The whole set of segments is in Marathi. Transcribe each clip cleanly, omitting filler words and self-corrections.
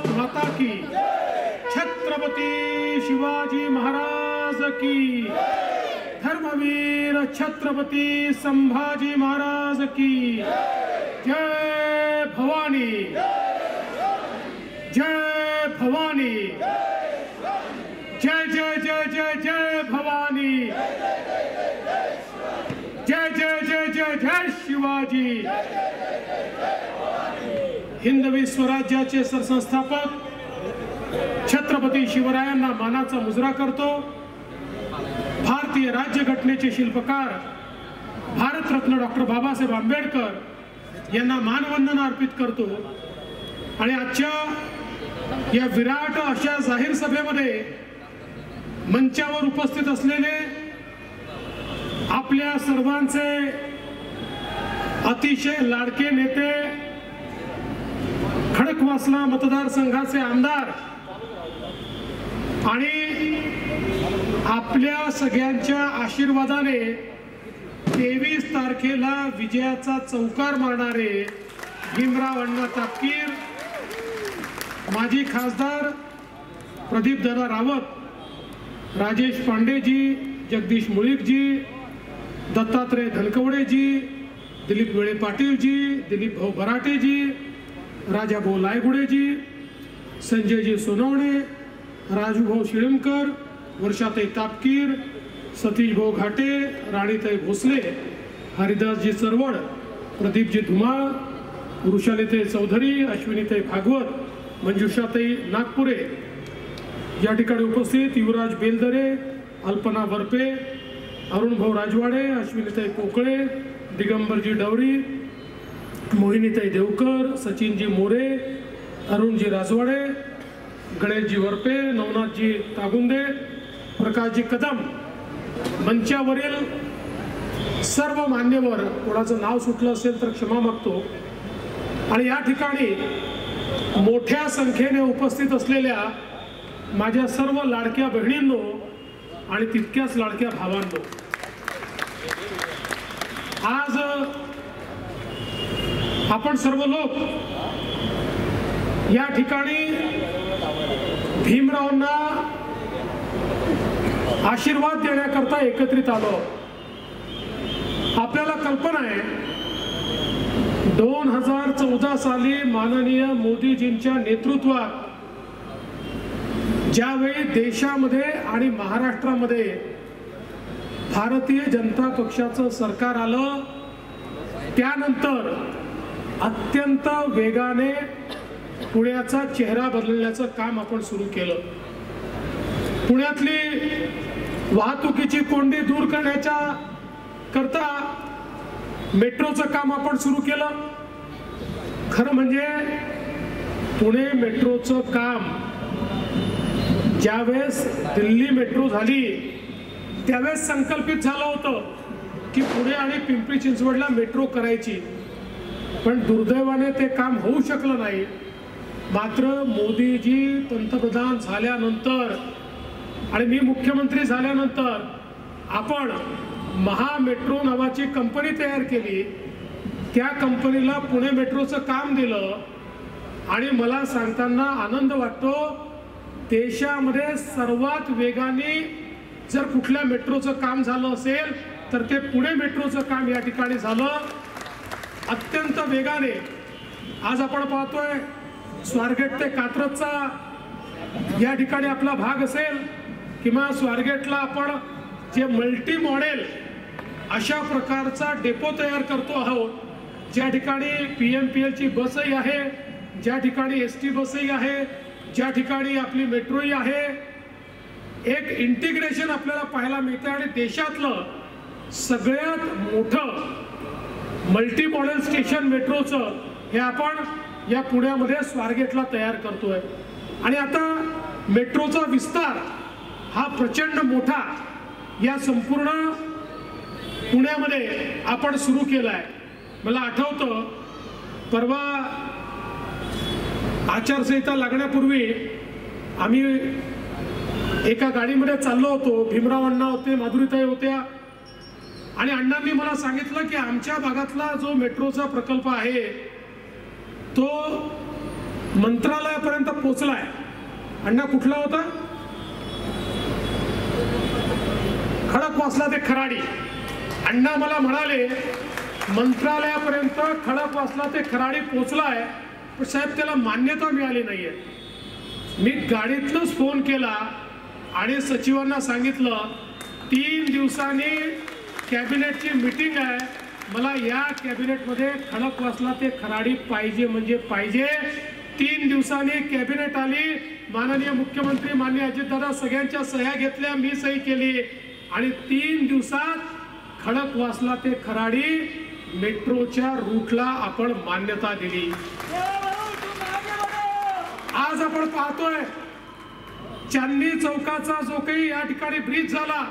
भारत माता की, छत्रपती शिवाजी महाराज की, धर्मवीर छत्रपती संभाजी महाराज की, जय भवानी, जय भवानी, जय जय जय जय जय भवानी, जय जय जय जय जय शिवाजी। हिंदवी स्वराज्याचे सरसंस्थापक छत्रपती शिवरायांना मानाचा मुजरा करतो। भारतीय राज्यघटनेचे शिल्पकार भारतरत्न डॉक्टर बाबासाहेब आंबेडकर यांना मानवंदना अर्पित करतो। आणि आजच्या या विराट अशा जाहीर सभेमध्ये मंचावर उपस्थित असलेले आपल्या सर्वांचे अतिशय लाडके नेते, खडकवासला मतदारसंघाचे आमदार आणि आपल्या सगळ्यांच्या आशीर्वादाने 23 तारखेला विजयाचा चौकार मारणारे भीमराव अण्णा तापकीर, माजी खासदार प्रदीपदादा रावत, राजेश पांडेजी, जगदीश मुळीकजी, दत्तात्रय धनकवडेजी, दिलीप वेळे पाटीलजी, दिलीप भाऊ बराटेजी, राजाभाऊ लायगुडेजी, संजयजी सोनवणे, राजूभाऊ शिळीमकर, वर्षाताई तापकीर, सतीश भाऊ घाटे, राणीताई भोसले, हरिदासजी चरवड, प्रदीपजी धुमाळ, वृषालीताई चौधरी, अश्विनीताई भागवत, मंजुषाताई नागपुरे, या ठिकाणी उपस्थित युवराज बेलदरे, अल्पना बर्पे, अरुणभाऊ राजवाडे, अश्विनीताई पोकळे, दिगंबरजी डवरी, मोहिनीताई देवकर, सचिनजी मोरे, अरुणजी राजवाडे, गणेशजी वरपे, नवनाथजी तागुंदे, प्रकाशजी कदम, मंचावरील सर्व मान्यवर, कोणाचं नाव सुटलं असेल तर क्षमा मागतो। आणि या ठिकाणी मोठ्या संख्येने उपस्थित असलेल्या माझ्या सर्व लाडक्या बहिणींनो आणि तितक्याच लाडक्या भावांनो, आज आपण सर्व लोक या ठिकाणी भीमरावांना आशीर्वाद देण्याकरता एकत्रित आलो। आपल्याला कल्पना आहे 2014 साली माननीय मोदीजींच्या नेतृत्वात ज्यावेळी देशामध्ये आणि महाराष्ट्रामध्ये भारतीय जनता पक्षाचं सरकार आलं, त्यानंतर अत्यंत वेगाने पुण्याचा चेहरा बदलण्याचं काम आपण सुरू केलं। पुण्यातली वाहतुकीची कोंडी दूर करण्याच्या करता मेट्रोचं काम आपण सुरू केलं। खरं म्हणजे पुणे मेट्रोचं काम ज्यावेळेस दिल्ली मेट्रो झाली त्यावेळेस संकल्पित झालं होतं की पुणे आणि पिंपरी चिंचवडला मेट्रो करायची, पण दुर्दैवाने ते काम होऊ शकलं नाही। मात्र मोदीजी पंतप्रधान झाल्यानंतर आणि मी मुख्यमंत्री झाल्यानंतर आपण महा मेट्रो नावाची कंपनी तयार केली, त्या कंपनीला पुणे मेट्रोचं काम दिलं। आणि मला सांगताना आनंद वाटतो, देशामध्ये सर्वात वेगाने जर कुठल्या मेट्रोचं काम झालं असेल तर ते पुणे मेट्रोचं काम या ठिकाणी झालं अत्यंत वेगाने। आज आपण पाहतोय स्वारगेट ते कात्रजचा या ठिकाणी आपला भाग असेल किंवा स्वारगेटला आपण जे मल्टी मॉडेल अशा प्रकारचा डेपो तयार करतो आहोत, ज्या ठिकाणी PMPL ची बसही आहे, ज्या ठिकाणी ST बसही आहे, ज्या ठिकाणी आपली मेट्रोही आहे। एक इंटिग्रेशन आपल्याला पाहायला मिळतं आणि देशातलं सगळ्यात मोठं मल्टी मॉडेल स्टेशन मेट्रोचं हे आपण या पुण्यामध्ये स्वारगेटला तयार करतोय। आणि आता मेट्रोचा विस्तार हा प्रचंड मोठा या संपूर्ण पुण्यामध्ये आपण सुरू केलाय। मला आठवतं परवा आचारसंहिता लागण्यापूर्वी आम्ही एका गाडीमध्ये चाललो होतो, भीमराव अण्णा होते, माधुरीताई होत्या आणि अण्णांनी मला सांगितलं की आमच्या भागातला जो मेट्रोचा प्रकल्प आहे तो मंत्रालयापर्यंत पोहोचलाय. अण्णा कुठला होता? खडकवासला ते खराडी. अण्णा मला म्हणाले मंत्रालयापर्यंत खडकवासला ते खराडी पोहोचलाय, पण साहेब त्याला मान्यता मिळाली नाहीये. मी गाडीतनंच फोन केला आणि सचिवांना सांगितलं 3 दिवसांनी कॅबिनेटची मीटिंग आहे, मला या कॅबिनेटमध्ये खडकवासला ते खराडी पाहिजे म्हणजे पाहिजे. 3 दिवसांनी कॅबिनेट आली. माननीय मुख्यमंत्री माननीय अजितदादा सगळ्यांच्या सह्या घेतल्या, मी सही केली आणि 3 दिवसात खडकवासला ते खराडी मेट्रोच्या रूटला आपण मान्यता दिली. आज आपण पाहतोय चांदणी चौकाचा जो काही या ठिकाणी ब्रिज झाला,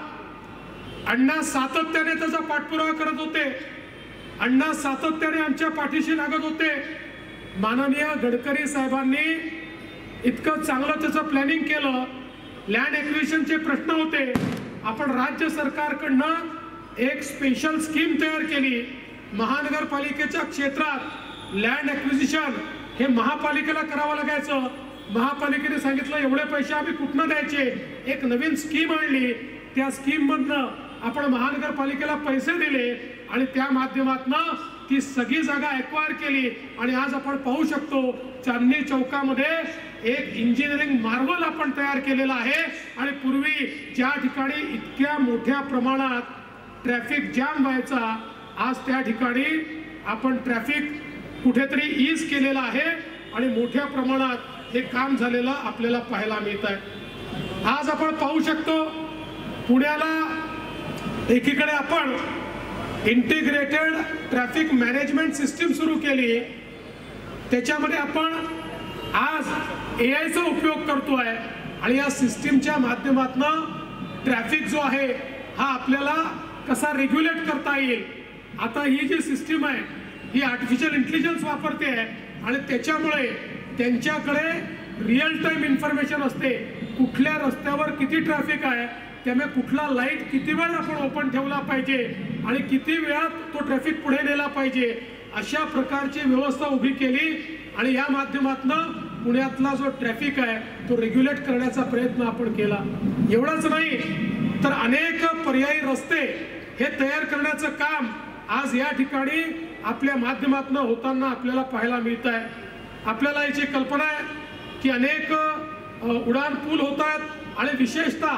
अण्णा सातत्याने त्याचा पाठपुरावा करत होते. अण्णा सातत्याने आमच्या पाठीशी लागत होते. माननीय गडकरी साहेबांनी इतकं चांगलं त्याचं प्लॅनिंग केलं. लँड एक्विजिशनचे प्रश्न होते. आपण राज्य सरकारकडनं एक स्पेशल स्कीम तयार केली. महानगरपालिकेच्या क्षेत्रात लँड एक्विजिशन हे महापालिकेला करावं लागायचं. महापालिकेने सांगितलं एवढे पैसे आम्ही कुठनं द्यायचे. एक नवीन स्कीम आणली. त्या स्कीम मधनं आपण महानगरपालिकेला पैसे दिले आणि त्या माध्यमातनं ती सगळी जागा एक्वायर केली. आणि आज आपण पाहू शकतो चांदणी चौकामध्ये एक इंजिनिअरिंग मार्वल आपण तयार केलेला आहे. आणि पूर्वी ज्या ठिकाणी इतक्या मोठ्या प्रमाणात ट्रॅफिक जाम व्हायचा, आज त्या ठिकाणी आपण ट्रॅफिक कुठेतरी ईज केलेला आहे आणि मोठ्या प्रमाणात हे काम झालेलं आपल्याला पाहायला मिळत आहे. आज आपण पाहू शकतो पुण्याला एकीकडे आपण इंटिग्रेटेड ट्रॅफिक मॅनेजमेंट सिस्टीम सुरू केली. त्याच्यामध्ये आपण आज AI चा उपयोग करतोय आणि या सिस्टीमच्या माध्यमातून ट्रॅफिक जो आहे हा आपल्याला कसा रेग्युलेट करता येईल. आता ही जी सिस्टीम आहे ही आर्टिफिशियल इंटेलिजन्स वापरते आहे आणि त्याच्यामुळे त्यांच्याकडे रिअल टाइम इन्फॉर्मेशन असते. कुठल्या रस्त्यावर किती ट्रॅफिक आहे, त्यामुळे कुठला लाईट किती वेळ आपण ओपन ठेवला पाहिजे आणि किती वेळात तो ट्रॅफिक पुढे नेला पाहिजे, अशा प्रकारची व्यवस्था उभी केली. आणि या माध्यमातून पुण्यातला जो ट्रॅफिक आहे तो रेग्युलेट करण्याचा प्रयत्न आपण केला. एवढंच नाही तर अनेक पर्यायी रस्ते हे तयार करण्याचं काम आज या ठिकाणी आपल्या माध्यमातून होताना आपल्याला पाहायला मिळत आहे. आपल्याला याची कल्पना आहे की अनेक उडान पूल होत आहेत आणि विशेषतः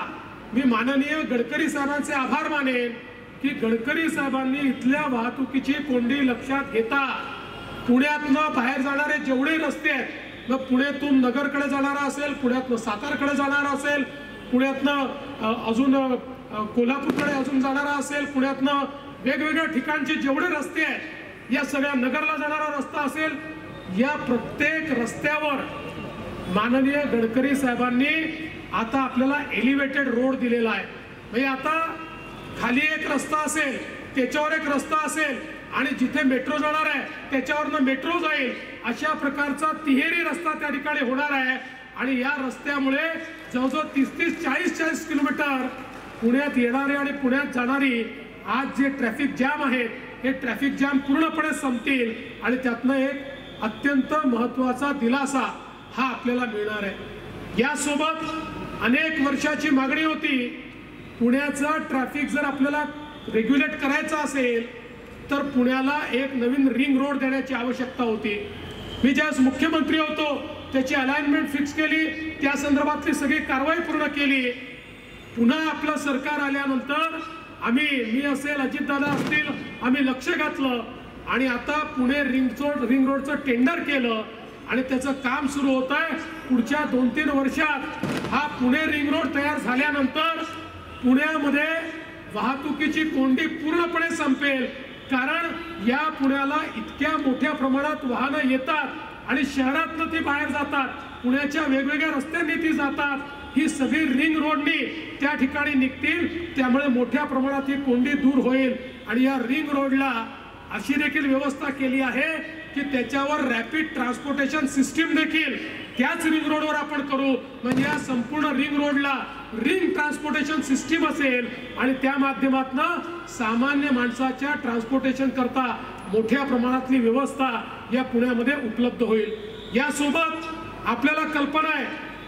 मी माननीय गडकरी साहेबांचे आभार मानेन की गडकरी साहेबांनी इथल्या वाहतुकीची कोंडी लक्षात घेता पुण्यातनं बाहेर जाणारे जेवढे रस्ते आहेत, मग पुण्यातून नगरकडे जाणारा असेल, पुण्यातनं सातारकडे जाणारा असेल, पुण्यातनं अजून कोल्हापूरकडे अजून जाणारा असेल, पुण्यातनं वेगवेगळ्या ठिकाणचे जेवढे रस्ते आहेत, या सगळ्या नगरला जाणारा रस्ता असेल, या प्रत्येक रस्त्यावर माननीय गडकरी साहेबांनी आता आपल्याला एलिव्हेटेड रोड दिलेला आहे. म्हणजे आता खाली एक रस्ता असेल, त्याच्यावर एक रस्ता असेल आणि जिथे मेट्रो जाणार आहे त्याच्यावरनं मेट्रो जाईल, अशा प्रकारचा तिहेरी रस्ता त्या ठिकाणी होणार आहे. आणि या रस्त्यामुळे जवळजवळ 30-40 किलोमीटर पुण्यात येणारे आणि पुण्यात जाणारी आज जे ट्रॅफिक जॅम आहेत हे ट्रॅफिक जॅम पूर्णपणे संपतील आणि त्यातनं एक अत्यंत महत्त्वाचा दिलासा हा आपल्याला मिळणार आहे. यासोबत अनेक वर्षाची मागणी होती, पुण्याचा ट्रॅफिक जर आपल्याला रेग्युलेट करायचा असेल तर पुण्याला एक नवीन रिंग रोड देण्याची आवश्यकता होती. मी ज्यावेळेस मुख्यमंत्री होतो त्याची अलाइनमेंट फिक्स केली, त्या संदर्भातली सगळी कारवाई पूर्ण केली. पुन्हा आपलं सरकार आल्यानंतर मी असेल, अजितदादा असतील, आम्ही लक्ष घातलं आणि आता पुणे रिंग रोडचं टेंडर केलं आणि त्याचं काम सुरू होत आहे. पुढच्या 2-3 वर्षात हा पुणे रिंग रोड तयार झाल्यानंतर पुण्यामध्ये वाहतुकीची कोंडी पूर्णपणे संपेल. कारण या पुण्याला इतक्या मोठ्या प्रमाणात वाहनं येतात आणि शहरातनं ती बाहेर जातात, पुण्याच्या वेगवेगळ्या रस्त्यांनी ती जातात. ही सगळी रिंग रोडनी त्या ठिकाणी निघतील, त्यामुळे मोठ्या प्रमाणात ही कोंडी दूर होईल. आणि या रिंग रोडला अशी देखील व्यवस्था केली आहे की त्याच्यावर रॅपिड ट्रान्सपोर्टेशन सिस्टीम देखील त्याच रिंग रोडवर आपण करू. म्हणजे या संपूर्ण रिंग रोडला रिंग ट्रान्सपोर्टेशन सिस्टीम असेल आणि त्या माध्यमातून सामान्य माणसाच्या ट्रान्सपोर्टेशन करता मोठ्या प्रमाणातली व्यवस्था या पुण्यामध्ये उपलब्ध होईल. यासोबत आपल्याला कल्पना आहे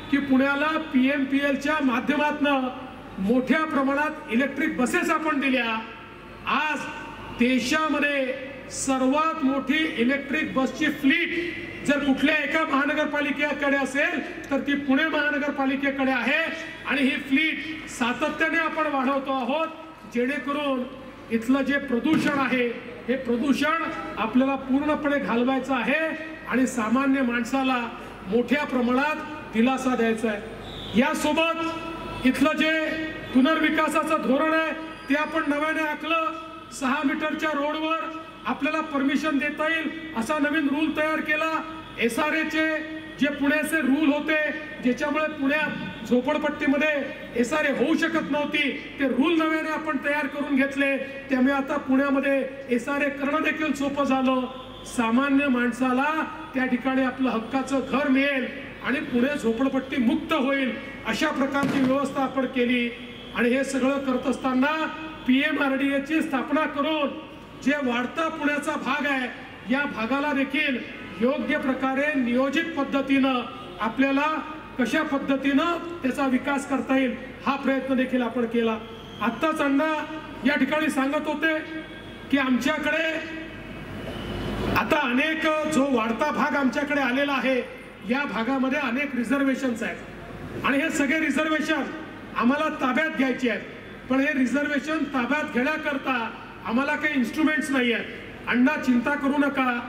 की पुण्याला PMPLच्या माध्यमातून मोठ्या प्रमाणात इलेक्ट्रिक बसेस आपण दिल्या। आज देशामध्ये सर्वात मोठी इलेक्ट्रिक बसची फ्लीट जर कुठल्या एका महानगरपालिकेकडे असेल तर ती पुणे महानगरपालिकेकडे आहे आणि ही फ्लीट सातत्याने आपण वाढवतो आहोत, जेणेकरून इथलं जे प्रदूषण आहे हे प्रदूषण आपल्याला पूर्णपणे घालवायचं आहे आणि सामान्य माणसाला मोठ्या प्रमाणात दिलासा द्यायचा आहे। यासोबत इथलं जे पुनर्विकासाचं धोरण आहे ते आपण नव्याने आखलं। 6 मीटरच्या रोडवर आपल्याला परमिशन देता येईल असा नवीन रूल तयार केला। SRA जे पुण्याचे रूल होते ज्याच्यामुळे पुण्यात झोपडपट्टीमध्ये SRA होऊ शकत नव्हती, ते रूल नव्याने आपण तयार करून घेतले। त्यामुळे आता पुण्यामध्ये SRA करणं देखील सोपं झालं। सामान्य माणसाला त्या ठिकाणी आपलं हक्काचं घर मिळेल आणि पुणे झोपडपट्टी मुक्त होईल अशा प्रकारची व्यवस्था आपण केली। आणि हे सगळं करत असताना PMRDAची स्थापना करून जे वाढता पुण्याचा भाग आहे या भागाला देखील योग्य प्रकारे नियोजित पद्धतीनं आपल्याला कशा पद्धतीनं त्याचा विकास करता येईल हा प्रयत्न देखील आपण केला। आत्ताच अण्णा या ठिकाणी सांगत होते की आमच्याकडे आता अनेक जो वाढता भाग आमच्याकडे आलेला आहे या भागामध्ये अनेक रिझर्वेशन्स आहेत आणि हे सगळे रिझर्वेशन आम्हाला ताब्यात घ्यायचे आहेत, पण हे रिझर्वेशन ताब्यात घेण्याकरता आम्हाला काही इन्स्ट्रुमेंट्स नाही आहेत। अण्णा चिंता करू नका,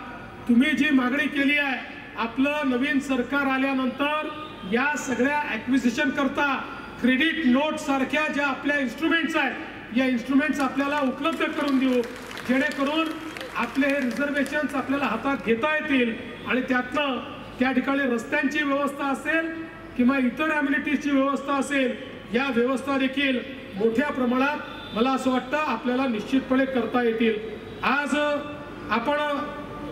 तुम्ही जी मागणी केली आहे आपलं नवीन सरकार आल्यानंतर या सगळ्या ॲक्विजिशन करता क्रेडिट नोट सारख्या ज्या आपल्या इन्स्ट्रुमेंट्स आहेत या इन्स्ट्रुमेंट्स आपल्याला उपलब्ध करून देऊ, जेणेकरून आपले हे रिझर्वेशन्स आपल्याला हातात घेता येतील आणि त्यातनं त्या ठिकाणी रस्त्यांची व्यवस्था असेल किंवा इतर ॲम्युनिटीजची व्यवस्था असेल या व्यवस्था देखील मोठ्या प्रमाणात मला असं वाटतं आपल्याला निश्चितपणे करता येतील। आज आपण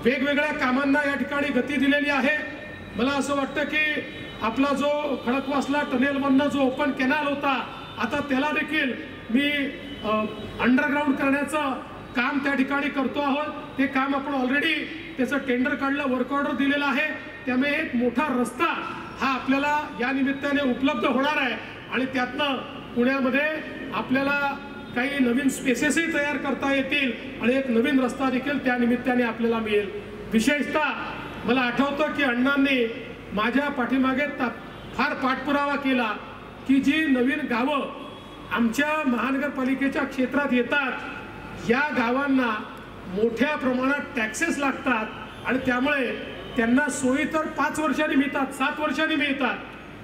वेगवेगळ्या कामांना या ठिकाणी गती दिलेली आहे। मला असं वाटतं की आपला जो खडकवासला टनेलमधनं जो ओपन कॅनल होता आता त्याला देखील मी अंडरग्राउंड करण्याचं काम त्या ठिकाणी करतो आहोत। ते काम आपण ऑलरेडी त्याचं टेंडर काढलं, वर्क ऑर्डर दिलेलं आहे। त्यामुळे एक मोठा रस्ता हा आपल्याला या निमित्ताने उपलब्ध होणार आहे आणि त्यातनं पुण्यामध्ये आपल्याला काही नवीन स्पेसेसही तयार करता येतील आणि एक नवीन रस्ता देखील त्या निमित्ताने आपल्याला मिळेल। विशेषतः मला आठवतं की अण्णांनी माझ्या पाठीमागे फार पाठपुरावा केला की जी नवीन गावं आमच्या महानगरपालिकेच्या क्षेत्रात येतात या गावांना मोठ्या प्रमाणात टॅक्सेस लागतात आणि त्यामुळे त्यांना सोयी तर 5 वर्षांनी मिळतात, 7 वर्षांनी मिळतात,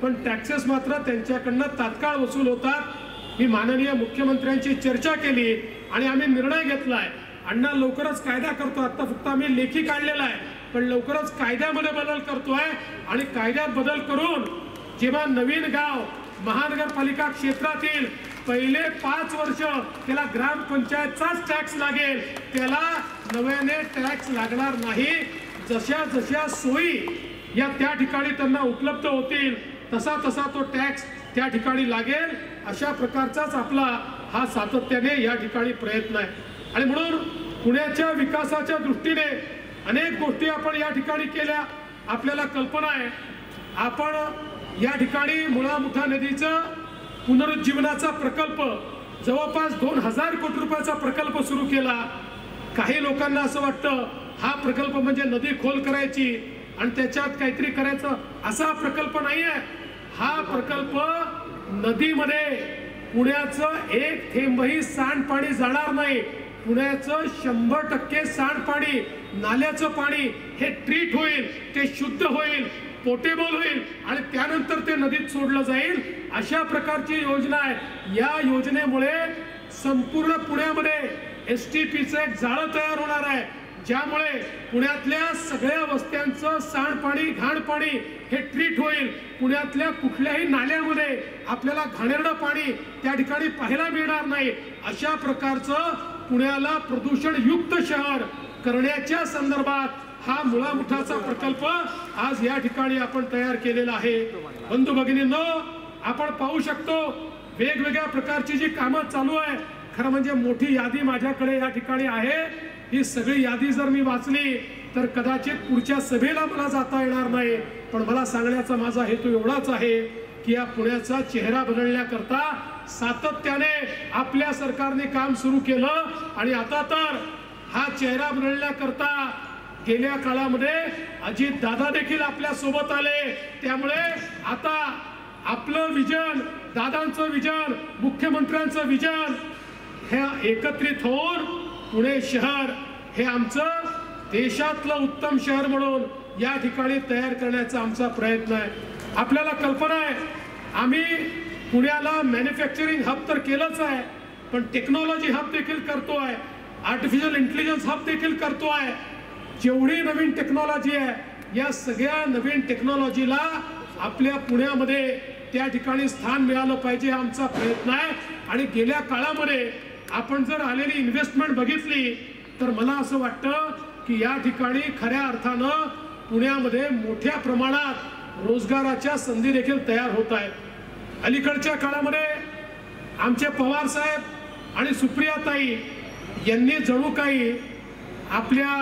पण टॅक्सेस मात्र त्यांच्याकडनं तात्काळ वसूल होतात। मी माननीय मुख्यमंत्र्यांची चर्चा केली आणि आम्ही निर्णय घेतलाय, अण्णा लवकरच कायदा करतो, आता फक्त आम्ही लेखी काढलेला आहे, पण लवकरच कायद्यामध्ये बदल करतोय आणि कायद्यात बदल करून जेव्हा नवीन गाव महानगरपालिका क्षेत्रातील पहिले 5 वर्ष त्याला ग्रामपंचायतचाच टॅक्स लागेल, त्याला नव्याने टॅक्स लागणार नाही। जशा जशा सोयी या त्या ठिकाणी त्यांना उपलब्ध होतील तसा तसा तो टॅक्स त्या ठिकाणी लागेल, अशा प्रकारचाच आपला हा सातत्याने या ठिकाणी प्रयत्न आहे। आणि म्हणून पुण्याच्या विकासाच्या दृष्टीने अनेक गोष्टी आपण या ठिकाणी केल्या। आपल्याला कल्पना आहे आपण या ठिकाणी मुळा मुठा नदीचं पुनरुज्जीवनाचा प्रकल्प जवळपास 2000 कोटी रुपयाचा प्रकल्प सुरू केला। काही लोकांना असं वाटतं हा प्रकल्प म्हणजे नदी खोल करायची आणि त्याच्यात काहीतरी करायचं, असा प्रकल्प नाही आहे। हा प्रकल्प नदीमध्ये पुण्याचं एक थेंबही सांडपाणी जाणार नाही। पुण्याचं 100% सांडपाणी, नाल्याचं पाणी हे ट्रीट होईल, ते शुद्ध होईल, पोटेबल होईल आणि त्यानंतर ते नदीत सोडलं जाईल, अशा प्रकारची योजना आहे। या योजनेमुळे संपूर्ण पुण्यामध्ये STPचं एक जाळं तयार होणार आहे, ज्यामुळे पुण्यातल्या सगळ्या वस्त्यांचं सांडपाणी, घाणपाणी हे ट्रीट होईल। पुण्यातल्या कुठल्याही नाल्यामध्ये आपल्याला घाणेरडं पाणी त्या ठिकाणी पाहायला मिळणार नाही। अशा प्रकारचं पुण्याला प्रदूषण युक्त शहर करण्याच्या संदर्भात हा मुळामुठाचा प्रकल्प आज या ठिकाणी आपण तयार केलेला आहे। बंधू भगिनींनो, आपण पाहू शकतो वेगवेगळ्या प्रकारची जी कामं चालू आहे, खरं म्हणजे मोठी यादी माझ्याकडे या ठिकाणी आहे। ही सगळी यादी जर मी वाचली तर कदाचित पुढच्या सभेला मला जाता येणार नाही, पण मला सांगण्याचा माझा हेतू एवढाच आहे की या पुण्याचा चेहरा बदलण्याकरता सातत्याने आपल्या सरकारने काम सुरू केलं आणि आता तर हा चेहरा बदलण्याकरता गेल्या काळामध्ये अजित दादा देखील आपल्या सोबत आले। त्यामुळे आता आपलं विजन, दादांचं विजन, मुख्यमंत्र्यांचं विजन हे एकत्रित होऊन पुणे शहर हे आमचं देशातलं उत्तम शहर म्हणून या ठिकाणी तयार करण्याचा आमचा प्रयत्न आहे। आपल्याला कल्पना आहे, आम्ही पुण्याला मॅन्युफॅक्चरिंग हब तर केलंच आहे, पण टेक्नॉलॉजी हब देखील करतोय, आर्टिफिशियल इंटेलिजन्स हब देखील करतोय। जेवढी नवीन टेक्नॉलॉजी आहे या सगळ्या नवीन टेक्नॉलॉजीला आपल्या पुण्यामध्ये त्या ठिकाणी स्थान मिळालं पाहिजे हा आमचा प्रयत्न आहे। आणि गेल्या काळामध्ये आपण जर आलेली इन्व्हेस्टमेंट बघितली तर मला असं वाटतं की या ठिकाणी खऱ्या अर्थानं पुण्यामध्ये मोठ्या प्रमाणात रोजगाराच्या संधी देखील तयार होत आहेत। अलीकडच्या काळामध्ये आमचे पवार साहेब आणि सुप्रियाताई यांनी जणू काही आपल्या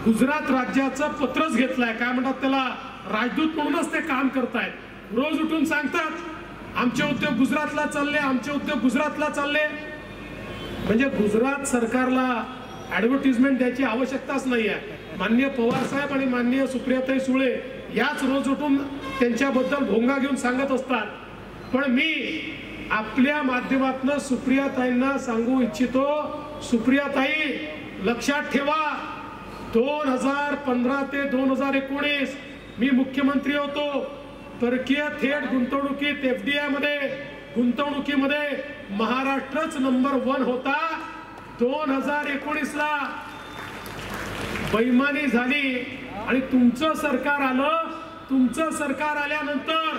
गुजरात राज्याचं पत्रच घेतलंय, काय म्हणतात त्याला, राजदूत म्हणूनच ते काम करतायत। रोज उठून सांगतात आमचे उद्योग गुजरातला चालले, आमचे उद्योग गुजरातला चालले। म्हणजे गुजरात सरकारला ऍडव्हर्टिजमेंट द्यायची आवश्यकताच नाही आहे। माननीय पवार साहेब आणि माननीय सुप्रियाताई सुळे याच रोज उठून त्यांच्याबद्दल भोंगा घेऊन सांगत असतात। पण मी आपल्या माध्यमातून सुप्रियाताईंना सांगू इच्छितो, सुप्रियाताई लक्षात ठेवा, 2015 ते 2019 मी मुख्यमंत्री होतो। परकीय थेट गुंतवणुकीत एफडीआय मध्ये गुंतवणुकीमध्ये महाराष्ट्रच नंबर 1 होता। 2019 ला बेईमानी झाली आणि तुमचं सरकार आलं। तुमचं सरकार आल्यानंतर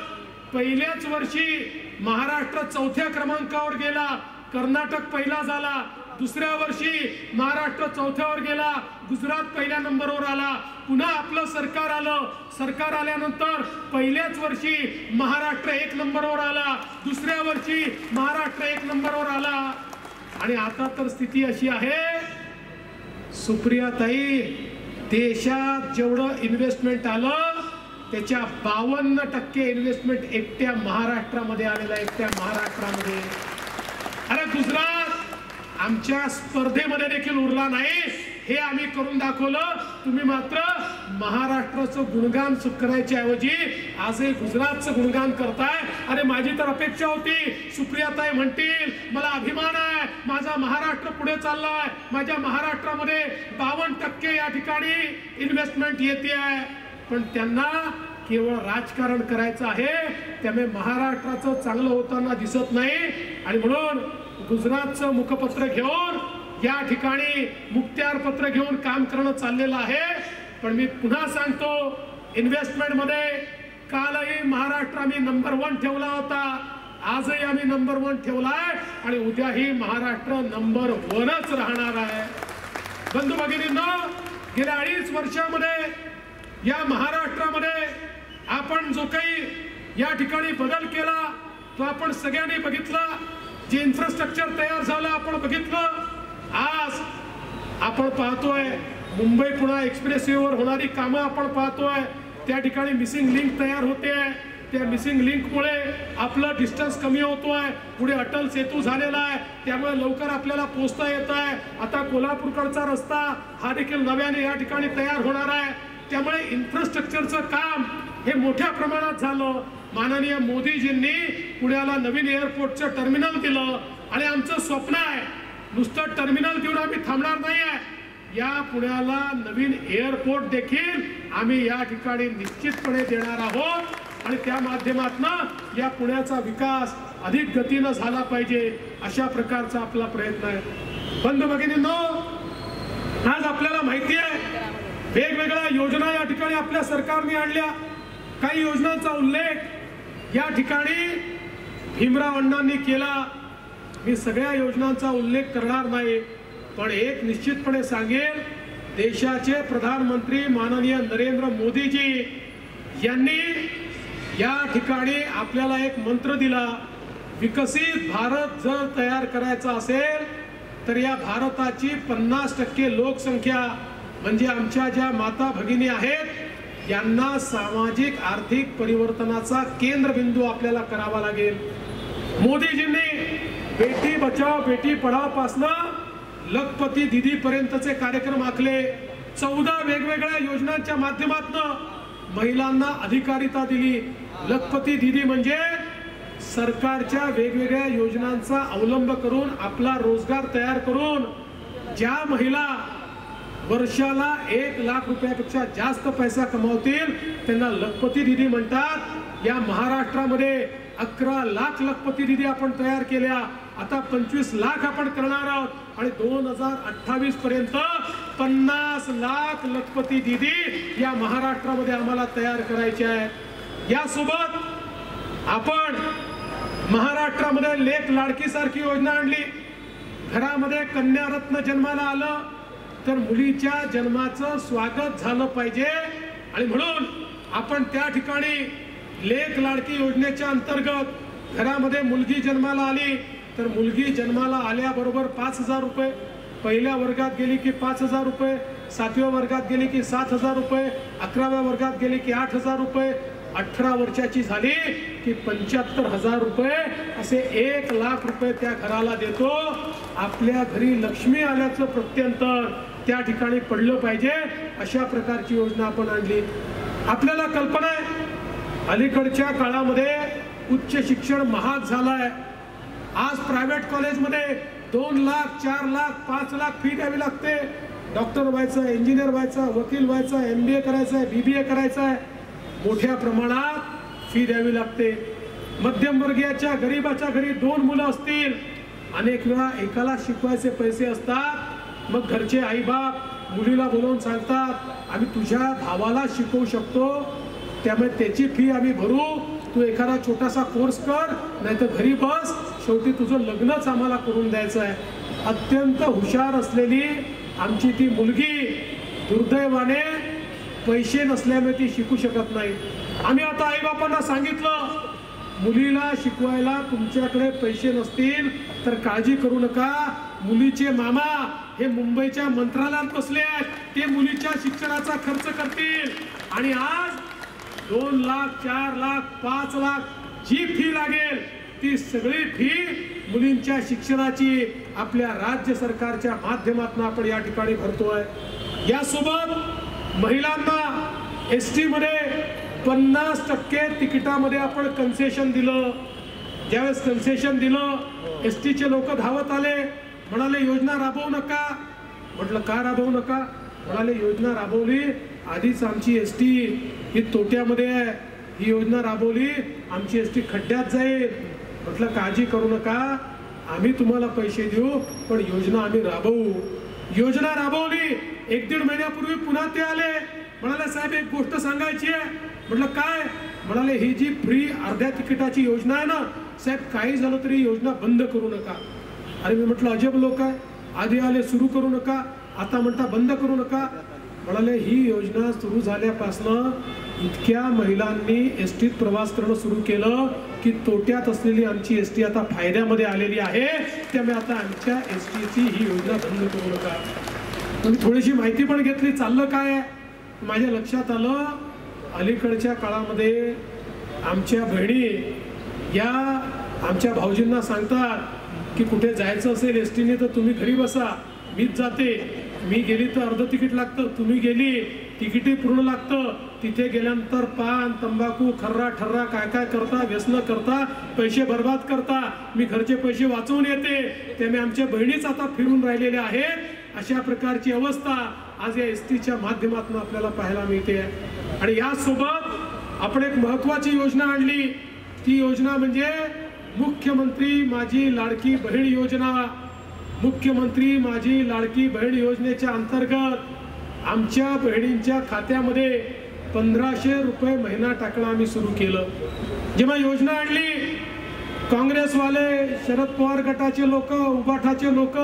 पहिल्याच वर्षी महाराष्ट्र 4थ्या क्रमांकावर गेला, कर्नाटक पहिला झाला, दुसऱ्या वर्षी महाराष्ट्र 4थ्यावर गेला, गुजरात पहिल्या नंबरवर आला, पुन्हा आपलं सरकार आलं। सरकार आल्यानंतर पहिल्याच वर्षी महाराष्ट्र 1 नंबरवर आला, दुसऱ्या वर्षी महाराष्ट्र 1 नंबरवर आला। आणि आता तर स्थिती अशी आहे सुप्रियाताई, देशात जेवढं इन्व्हेस्टमेंट आलं त्याच्या 52% इन्व्हेस्टमेंट एकट्या महाराष्ट्रामध्ये आलेला आहे, एकट्या महाराष्ट्रामध्ये। अरे गुजरात आमच्या स्पर्धेमध्ये देखील उरला नाही, हे आम्ही करून दाखवलं। तुम्ही मात्र महाराष्ट्राचं गुणगान करायच्या ऐवजी आजही गुजरातचं गुणगान करताय। अरे माझी तर अपेक्षा होती सुप्रियाताई म्हणतील मला अभिमान आहे, माझा महाराष्ट्र पुढे चाललाय, माझ्या महाराष्ट्रामध्ये 52% या ठिकाणी इन्व्हेस्टमेंट येते आहे। पण त्यांना केवळ राजकारण करायचं आहे, त्यामुळे महाराष्ट्राचं चांगलं होताना दिसत नाही। आणि म्हणून गुजरातचं मुखपत्र घेऊन या ठिकाणी मुक्त्यार पत्र घेऊन काम करणं चाललेलं आहे। पण मी पुन्हा सांगतो, इन्व्हेस्टमेंट मध्ये कालही महाराष्ट्र आम्ही नंबर 1 ठेवला होता, आजही आम्ही नंबर 1 ठेवलाय आणि उद्याही महाराष्ट्र नंबर 1च राहणार आहे। बंधू भगिनींनो, गेल्या 2.5 वर्षामध्ये या महाराष्ट्रामध्ये आपण जो काही या ठिकाणी बदल केला तो आपण सगळ्यांनी बघितला। जे इन्फ्रास्ट्रक्चर तयार झालं आपण बघितलं। आज आपण पाहतोय मुंबई पुणे एक्सप्रेसवेवर होणारी कामं आपण पाहतोय, त्या ठिकाणी मिसिंग लिंक तयार होते आहे। त्या मिसिंग लिंकमुळे आपलं डिस्टन्स कमी होतोय। पुढे अटल सेतू झालेला आहे, त्यामुळे लवकर आपल्याला पोहोचता येत आहे। आता कोल्हापूरकडचा रस्ता हा देखील नव्याने या ठिकाणी तयार होणार आहे। त्यामुळे इन्फ्रास्ट्रक्चरचं काम हे मोठ्या प्रमाणात झालं। माननीय मोदीजींनी पुण्याला नवीन एअरपोर्टचं टर्मिनल दिलं आणि आमचं स्वप्न आहे नुसतं टर्मिनल देऊन आम्ही थांबणार नाही आहे, या पुण्याला नवीन एअरपोर्ट देखील आम्ही या ठिकाणी निश्चितपणे देणार आहोत आणि त्या माध्यमातून या पुण्याचा विकास अधिक गतीनं झाला पाहिजे अशा प्रकारचा आपला प्रयत्न आहे। बंधू भगिनींनो, आज आपल्याला माहिती आहे वेगवेगळ्या योजना या ठिकाणी आपल्या सरकारने आणल्या। काही योजनांचा उल्लेख या ठिकाणी भीमराव अण्णांनी केला। मी सगळ्या योजनांचा उल्लेख करणार नाही, पण एक निश्चितपणे सांगेल, देशाचे प्रधानमंत्री माननीय नरेंद्र मोदीजी यांनी या ठिकाणी आपल्याला एक मंत्र दिला, विकसित भारत जर तयार करायचा असेल तर या भारताची 50% लोकसंख्या म्हणजे आमच्या ज्या माता भगिनी आहेत यांना सामाजिक आर्थिक परिवर्तनाचा केंद्रबिंदू आपल्याला करावा लागेल। मोदीजींनी बेटी बचाओ बेटी पढाओ पासनं लखपती दीदी पर्यंतचे कार्यक्रम आखले। 14 वेगवेगळ्या योजनांच्या माध्यमातून महिलांना अधिकारिता दिली। लखपती दीदी म्हणजे सरकारच्या वेगवेगळ्या योजनांचा अवलंब करून आपला रोजगार तयार करून ज्या महिला वर्षाला 1 लाख रुपयापेक्षा जास्त पैसा कमावतील त्यांना लखपती दीदी म्हणतात। या महाराष्ट्रामध्ये 11 लाख लखपती दीदी आपण तयार केल्या, आता 25 लाख आपण करणार आहोत आणि 2028 पर्यंत 50 लाख लखपती दीदी या महाराष्ट्रामध्ये आम्हाला तयार करायचे आहे। यासोबत आपण महाराष्ट्रामध्ये लेक लाडकी सारखी योजना आणली। घरामध्ये कन्या रत्न जन्माला आलं तर मुलीच्या जन्माचं स्वागत झालं पाहिजे आणि म्हणून आपण त्या ठिकाणी लेक लाडकी योजनेच्या अंतर्गत घरामध्ये मुलगी जन्माला आली तर मुलगी जन्माला आल्याबरोबर 5,000 रुपये, पहिल्या वर्गात गेली की 5,000 रुपये, 7व्या वर्गात गेली की 7,000 रुपये, 11व्या वर्गात गेली की 8,000 रुपये, 18 वर्षाची झाली की 75,000 रुपये असे 1 लाख रुपये त्या घराला देतो। आपल्या घरी लक्ष्मी आल्याचं प्रत्यंतर त्या ठिकाणी पडलं पाहिजे अशा प्रकारची योजना आपण आणली। आपल्याला कल्पना आहे अलीकडच्या काळामध्ये उच्च शिक्षण महाग झालंय। आज प्रायव्हेट कॉलेजमध्ये 2 लाख 4 लाख 5 लाख फी द्यावी लागते। डॉक्टर व्हायचं, इंजिनियर व्हायचं, वकील व्हायचं, MBA करायचं आहे, BBA करायचं आहे, मोठ्या प्रमाणात फी द्यावी लागते। मध्यमवर्गीयाच्या गरीबाच्या घरी 2 मुलं असतील, अनेक वेळा एकाला शिकवायचे पैसे असतात, मग घरचे आई बाप मुलीला बोलवून सांगतात आम्ही तुझ्या भावाला शिकवू शकतो, त्यामुळे त्याची फी आम्ही भरू, तू एखादा छोटासा कोर्स कर नाहीतर घरी बस, शेवटी तुझं लग्नच आम्हाला करून द्यायचं आहे। अत्यंत हुशार असलेली आमची ती मुलगी दुर्दैवाने पैसे नसल्यामुळे ती शिकू शकत नाही। आम्ही आता आई बापांना सांगितलं मुलीला शिकवायला तुमच्याकडे पैसे नसतील तर काळजी करू नका, मुलीचे मामा हे मुंबईच्या मंत्रालयात बसले आहेत, ते मुलीच्या शिक्षणाचा खर्च करतील आणि आज 2 लाख 4 लाख 5 लाख जी फी लागेल ती सगळी फी मुलींच्या शिक्षणाची आपल्या राज्य सरकारच्या माध्यमातून आपण या ठिकाणी भरतोय। यासोबत महिलांना ST मध्ये 50% तिकिटामध्ये आपण कन्सेशन दिलं। ज्यावेळेस कन्सेशन दिलं ST चे लोक धावत आले, म्हणाले योजना राबवू नका। म्हटलं का राबवू नका? म्हणाले योजना राबवली आधीच आमची ST ही तोट्यामध्ये आहे, ही योजना राबवली आमची ST खड्ड्यात जाईल। म्हटलं काळजी करू नका, आम्ही तुम्हाला पैसे देऊ पण योजना आम्ही राबवू। योजना राबवली, 1-1.5 महिन्यापूर्वी पुन्हा ते आले, म्हणाले साहेब एक गोष्ट सांगायची आहे। म्हटलं काय? म्हणाले ही जी फ्री अर्ध्या तिकिटाची योजना आहे ना साहेब, काही झालं तरी योजना बंद करू नका। अरे मी म्हटलं अजब लोक आहे, आधी आले सुरू करू नका, आता म्हणता बंद करू नका। म्हणाले ही योजना सुरू झाल्यापासून इतक्या महिलांनी STत प्रवास करणं सुरू केलं की तोट्यात असलेली आमची ST आता फायद्यामध्ये आलेली आहे, त्यामुळे आता आमच्या STची ही योजना बंद करू नका। तुम्ही थोडीशी माहिती पण घेतली, चाललं काय आहे माझ्या लक्षात आलं अलीकडच्या काळामध्ये आमच्या बहिणी या आमच्या भाऊजींना सांगतात की कुठे जायचं असेल STने तर तुम्ही घरी बसा, मीच जाते, मी गेली तर अर्ध तिकीट लागतं, तुम्ही गेली तिकीटही पूर्ण लागतं, तिथे गेल्यानंतर पान तंबाखू खर्रा ठर्रा काय काय करता, व्यसन करता, पैसे बर्बाद करता, मी घरचे पैसे वाचवून येते, त्यामुळे आमच्या बहिणीच आता फिरून राहिलेल्या आहेत। अशा प्रकारची अवस्था आज या STच्या माध्यमातून आपल्याला पाहायला मिळते। आणि यासोबत आपण एक महत्त्वाची योजना आणली, ती योजना म्हणजे मुख्यमंत्री माझी लाडकी बहीण योजना। मुख्यमंत्री माझी लाडकी बहीण योजनेच्या अंतर्गत आमच्या बहिणींच्या खात्यामध्ये 1500 रुपये महिना टाकणं आम्ही सुरू केलं। जेव्हा योजना आणली काँग्रेसवाले, शरद पवार गटाचे लोक, उबाठाचे लोक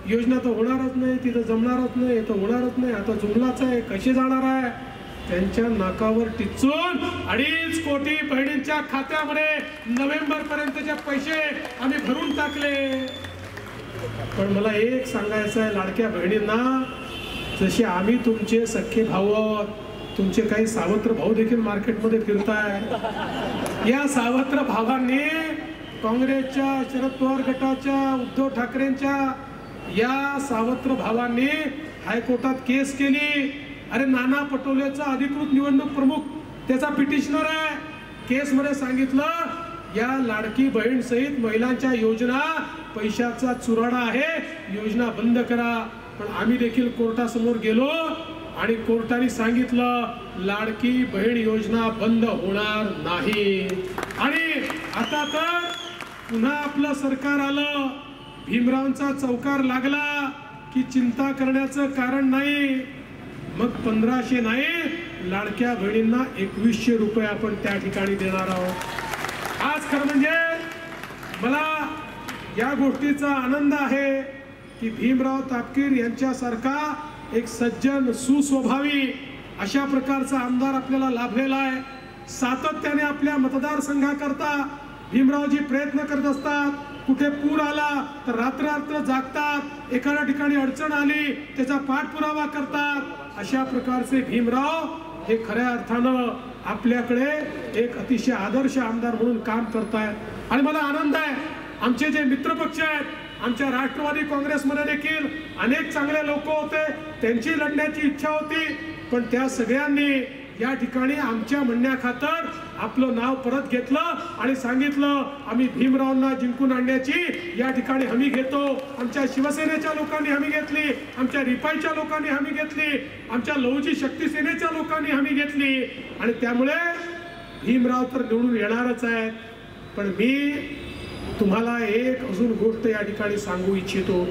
योजना तर होणारच नाही, तिथं जमणारच नाही, तर होणारच नाही, आता जुमलाच आहे, कशी जाणार आहे, त्यांच्या नाकावर टिचून 2.5 कोटी बहिणींच्या खात्यामध्ये नोव्हेंबर पर्यंतचे पैसे आम्ही भरून टाकले। पण मला एक सांगायचं आहे लाडक्या बहिणींना, जसे आम्ही तुमचे सख्खे भाऊ आहोत, तुमचे काही सावत्र भाऊ देखील मार्केटमध्ये फिरताय. या सावत्र भावांनी काँग्रेसच्या, शरद पवार गटाच्या, उद्धव ठाकरेंच्या या सावत्र भावांनी हायकोर्टात केस केली. अरे नाना पटोलेचा अधिकृत निवडणूक प्रमुख त्याचा पिटिशनर आहे. केसमध्ये सांगितलं या लाडकी बहीण सहित महिलांच्या योजना पैशाचा चुराडा आहे, योजना बंद करा. पण आम्ही देखील कोर्टासमोर गेलो आणि कोर्टाने सांगितलं लाडकी बहीण योजना बंद होणार नाही. आणि आता तर पुन्हा आपलं सरकार आलं, भीमरावांचा चौकार लागला की चिंता करण्याचं कारण नाही. मग 1500 नाही, लाडक्या बहिणींना 2100 रुपये आपण त्या ठिकाणी देणार आहोत. आज खरं म्हणजे मला या गोष्टीचा आनंद आहे की भीमराव तापकीर यांच्यासारखा एक सज्जन, सुस्वभावी अशा प्रकारचा आमदार आपल्याला लाभलेला आहे. सातत्याने आपल्या मतदारसंघाकरता भीमरावजी प्रयत्न करत असतात. कुठे पूर आला तर रात्र जागतात, एखाद्या ठिकाणी अडचण आली त्याचा पाठपुरावा करतात. अशा प्रकारचे भीमराव हे खऱ्या अर्थानं आपल्याकडे एक अतिशय आदर्श आमदार म्हणून काम करतायत. आणि मला आनंद आहे, आमचे जे मित्रपक्ष आहेत, आमच्या राष्ट्रवादी काँग्रेसमध्ये देखील अनेक चांगले लोक होते, त्यांची लढण्याची इच्छा होती. पण त्या सगळ्यांनी या ठिकाणी आमच्या म्हणण्याखातर आपलं नाव परत घेतलं आणि सांगितलं आम्ही भीमरावांना जिंकून आणण्याची या ठिकाणी हमी घेतो. आमच्या शिवसेनेच्या लोकांनी हमी घेतली, आमच्या रिपाईच्या लोकांनी हमी घेतली, आमच्या लहुजी शक्ती सेनेच्या लोकांनी हमी घेतली. आणि त्यामुळे भीमराव तर निवडून येणारच आहेत. पण मी तुम्हाला एक अजून गोष्ट या ठिकाणी सांगू इच्छितो.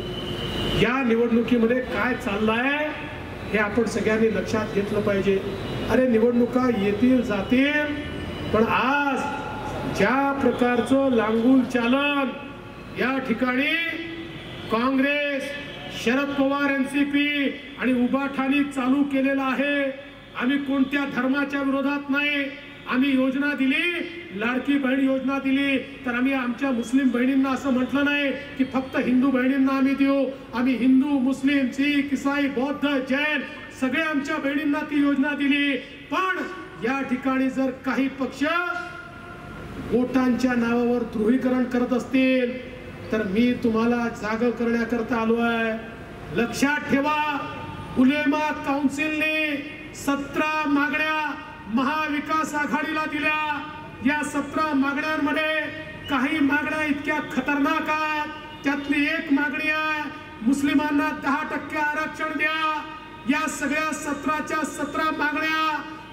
या निवडणुकीमध्ये काय चाललंय हे आपण सगळ्यांनी लक्षात घेतलं पाहिजे. अरे निवडणुका येतील जातील, पण आज ज्या प्रकारचं लांगूल चालन या ठिकाणी काँग्रेस, शरद पवार, एनसीपी आणि उभाठाणी चालू केलेला आहे. आम्ही कोणत्या धर्माच्या विरोधात नाही. आम्ही योजना दिली, लाडकी बहीण योजना दिली, तर आम्ही आमच्या मुस्लिम बहिणींना असं म्हटलं नाही की फक्त हिंदू बहिणींना आम्ही देऊ. आम्ही हिंदू, मुस्लिम, शीख, ईसाई, बौद्ध, जैन सगळे आमच्या बहिणींना ती योजना दिली. पण या ठिकाणी जर काही पक्ष वोटांच्या नावावर ध्रुवीकरण करत असतील तर मी तुम्हाला जाग करण्याकरता आलो आहे. लक्षात ठेवा, उलेमा काउन्सिलने 17 मागण्या महाविकास आघाडीला दिल्या. या 17 मागण्यांमध्ये काही मागण्या इतक्या खतरनाक आहेत. त्यातली एक मागणी आहे मुस्लिमांना 10% आरक्षण द्या. या सगळ्या 17च्या 17 मागण्या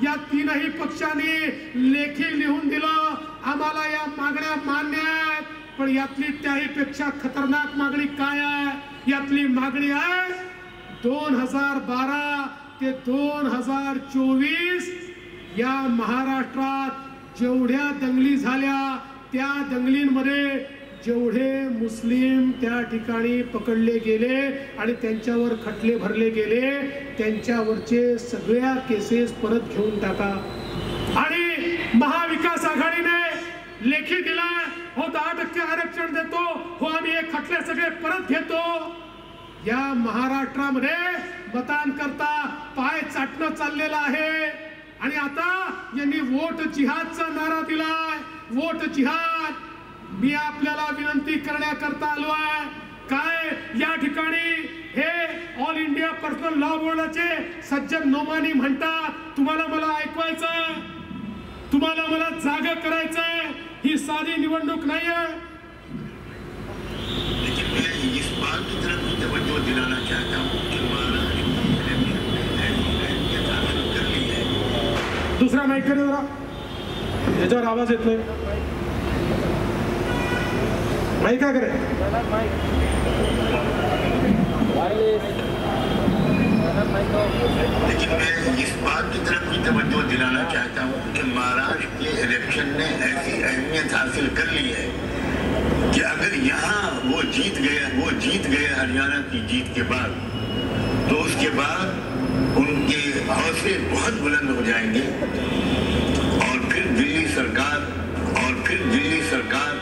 या तीनही पक्षांनी लेखी लिहून दिलं, आम्हाला या मागण्या मान्य आहेत. पण यातली त्याही पेक्षा खतरनाक मागणी काय आहे? यातली मागणी आहे 2012 ते 2024 या महाराष्ट्रात जेवढ्या दंगली झाल्या त्या दंगलींमध्ये जेवढे मुस्लिम त्या ठिकाणी पकडले गेले आणि त्यांच्यावर खटले भरले गेले त्यांच्यावरचे सगळ्या केसेस परत घेऊन टाका. आणि महाविकास आघाडीने लेखी दिलाय, हो 10% आरक्षण देतो, हो आम्ही हे खटले सगळे परत घेतो. या महाराष्ट्रामध्ये मतांकरता पाय चाटणं चाललेलं आहे. आणि आता यांनी वोट जिहादचा नारा दिलाय, वोट जिहाद. मी आपल्याला विनंती करण्याकरता आलो आहे, काय या ठिकाणी हे ऑल इंडिया पर्सनल लॉ बोर्डाचे सज्जन नोमानी म्हणतात, तुम्हाला मला ऐकवायचं, तुम्हाला मला जाग करायचंय. ही साधी निवडणूक नाहीये. इस बात की तरफ भी तवज्जो दिलाना चाहता हूं कि दुसरा माईक कडे जरा, याच्यावर आवाज येत नाही. माईक काय करे? लेकिन मैं इस बात की तरफ भी तवज्जो दिलाना चाहता हूं कि महाराष्ट्र के इलेक्शन ने ऐसी अहमियत हासिल कर ली है कि अगर यहाँ वो जीत गए हरियाणा की जीत के बाद, तो उसके बाद उनके हौसले बहुत बुलंद हो जाएंगे.